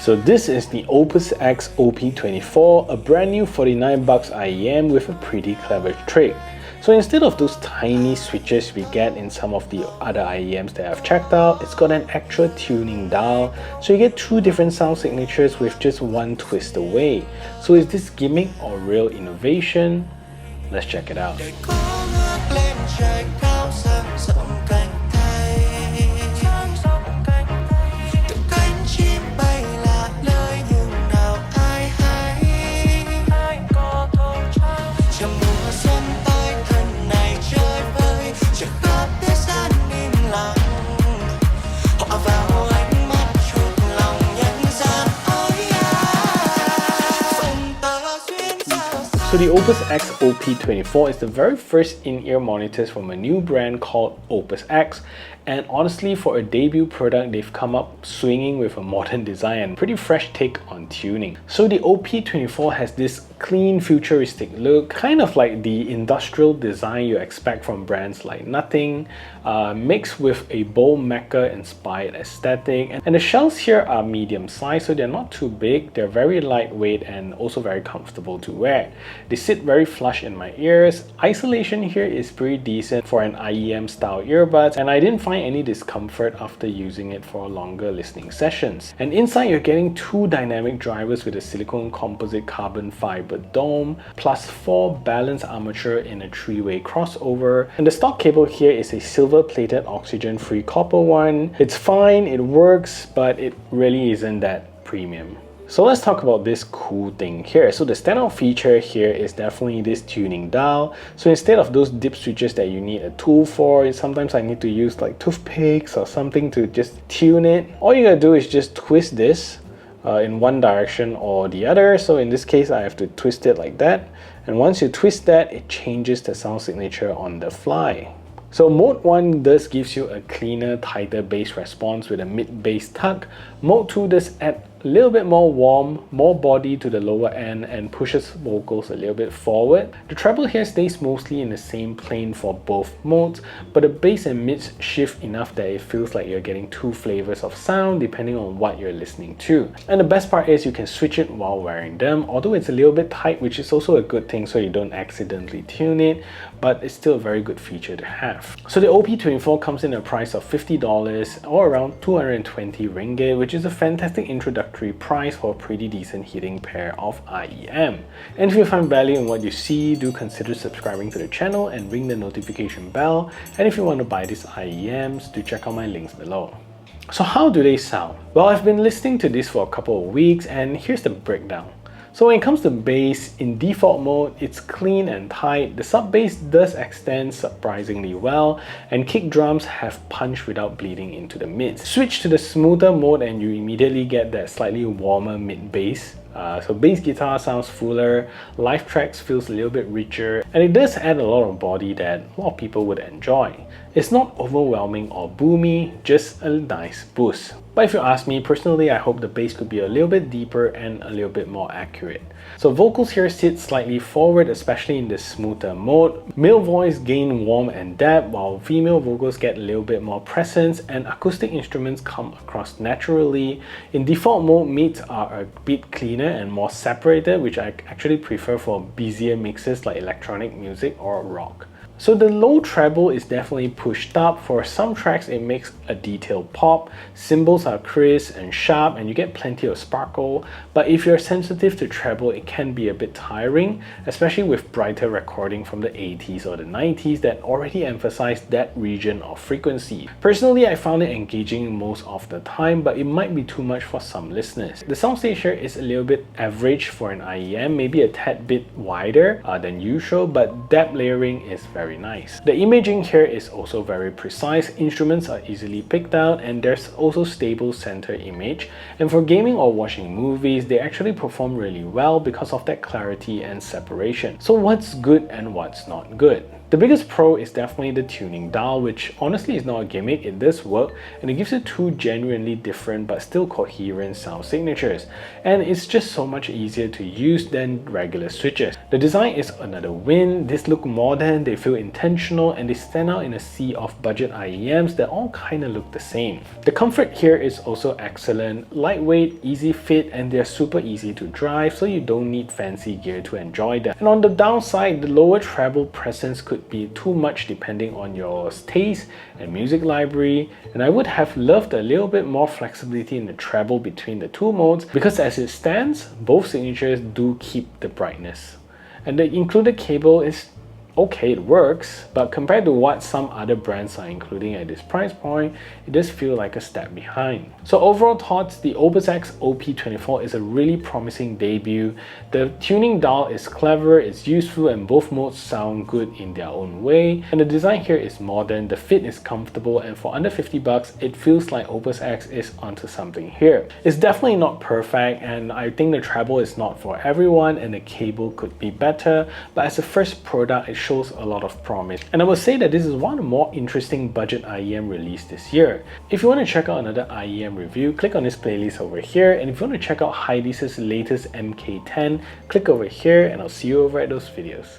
So this is the OoopusX OP.24, a brand new $49 IEM with a pretty clever trick. So instead of those tiny switches we get in some of the other IEMs that I've checked out, it's got an actual tuning dial, so you get two different sound signatures with just one twist away. So is this gimmick or real innovation? Let's check it out. So the OoopusX OP.24 is the very first in-ear monitors from a new brand called OoopusX, and honestly for a debut product they've come up swinging with a modern design and pretty fresh take on tuning. So the OP.24 has this clean futuristic look, kind of like the industrial design you expect from brands like Nothing, mixed with a bold mecha inspired aesthetic, and the shells here are medium size, so they're not too big, they're very lightweight and also very comfortable to wear. They sit very flush in my ears. Isolation here is pretty decent for an IEM style earbuds, and I didn't find any discomfort after using it for longer listening sessions. And inside you're getting two dynamic drivers with a silicone composite carbon fiber dome, plus 4 balanced armature in a 3-way crossover. And the stock cable here is a silver plated oxygen free copper one. It's fine, it works, but it really isn't that premium. So let's talk about this cool thing here. So the standout feature here is definitely this tuning dial. So instead of those dip switches that you need a tool for, sometimes I need to use like toothpicks or something to just tune it. All you gotta do is just twist this in one direction or the other. So in this case, I have to twist it like that. And once you twist that, it changes the sound signature on the fly. So mode 1 does gives you a cleaner, tighter bass response with a mid-bass tuck. Mode 2 does add a little bit more warm, more body to the lower end and pushes vocals a little bit forward. The treble here stays mostly in the same plane for both modes, but the bass and mids shift enough that it feels like you're getting two flavors of sound depending on what you're listening to. And the best part is you can switch it while wearing them, although it's a little bit tight, which is also a good thing so you don't accidentally tune it, but it's still a very good feature to have. So the OP.24 comes in a price of $50 or around 220 ringgit, which is a fantastic introductory price for a pretty decent hitting pair of IEM. And if you find value in what you see, do consider subscribing to the channel and ring the notification bell. And if you want to buy these IEMs, do check out my links below. So how do they sound? Well, I've been listening to this for a couple of weeks and here's the breakdown. So when it comes to bass, in default mode, it's clean and tight. The sub bass does extend surprisingly well, and kick drums have punch without bleeding into the mids. Switch to the smoother mode and you immediately get that slightly warmer mid bass. So bass guitar sounds fuller, live tracks feels a little bit richer, and it does add a lot of body that a lot of people would enjoy. It's not overwhelming or boomy, just a nice boost. But if you ask me, personally I hope the bass could be a little bit deeper and a little bit more accurate. So vocals here sit slightly forward, especially in the smoother mode. Male voice gain warm and depth, while female vocals get a little bit more presence and acoustic instruments come across naturally. In default mode, mids are a bit cleaner and more separated, which I actually prefer for busier mixes like electronic music or rock. So the low treble is definitely pushed up. For some tracks it makes a detailed pop, cymbals are crisp and sharp and you get plenty of sparkle, but if you're sensitive to treble it can be a bit tiring, especially with brighter recording from the 80s or the 90s that already emphasize that region of frequency. Personally I found it engaging most of the time, but it might be too much for some listeners. The soundstage here is a little bit average for an IEM, maybe a tad bit wider than usual, but depth layering is very nice. The imaging here is also very precise, instruments are easily picked out, and there's also stable center image. And for gaming or watching movies, they actually perform really well because of that clarity and separation. So what's good and what's not good? The biggest pro is definitely the tuning dial, which honestly is not a gimmick, it does work, and it gives you two genuinely different but still coherent sound signatures, and it's just so much easier to use than regular switches. The design is another win. These look modern, they feel intentional, and they stand out in a sea of budget IEMs that all kinda look the same. The comfort here is also excellent, lightweight, easy fit, and they're super easy to drive, so you don't need fancy gear to enjoy them. And on the downside, the lower treble presence could be too much depending on your taste and music library, and I would have loved a little bit more flexibility in the treble between the two modes, because as it stands, both signatures do keep the brightness. And the included cable is okay, it works, but compared to what some other brands are including at this price point, it does feel like a step behind. So overall thoughts, the OoopusX OP.24 is a really promising debut. The tuning dial is clever, it's useful, and both modes sound good in their own way. And the design here is modern, the fit is comfortable, and for under 50 bucks, it feels like OoopusX is onto something here. It's definitely not perfect, and I think the treble is not for everyone, and the cable could be better, but as a first product, it shows a lot of promise. And I would say that this is one of the more interesting budget IEM released this year. If you want to check out another IEM review, click on this playlist over here, and if you want to check out Heidi's latest MK10, click over here, and I'll see you over at those videos.